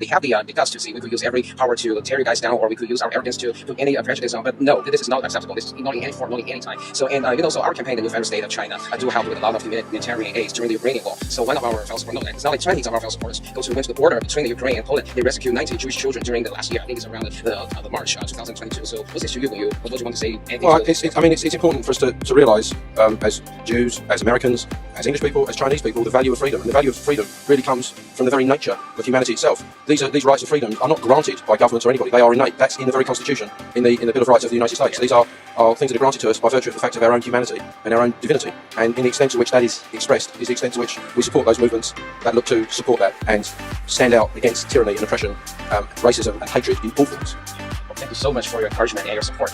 they have the guts to see we could use every power to tear you guys down, or we could use our arrogance to put any prejudice on. But no, this is not acceptable. This is not in any form, not in any time. So, and so our campaign, the New Federal State of China, do help with a lot of humanitarian aid during the Ukrainian war. So one of our fellow supporters, no, it's not like 20 of our fellow supporters went to the border between the Ukraine and Poland. They rescued 90 Jewish children during the last year. I think it's around the March 2022. So what's this to you? What do you want to say? Well, it's important for us to realise, as Jews, as Americans, as English people, as Chinese people, the value of freedom. And the value of freedom really comes from the very nature of humanity itself. These rights of freedom are not granted by governments or anybody. They are innate. That's in the very Constitution, in the Bill of Rights of the United States. These are things that are granted to us by virtue of the fact of our own humanity and our own divinity. And in the extent to which that is expressed is the extent to which we support those movements that look to support that and stand out against tyranny and oppression, racism and hatred in all forms. Well, thank you so much for your encouragement and your support.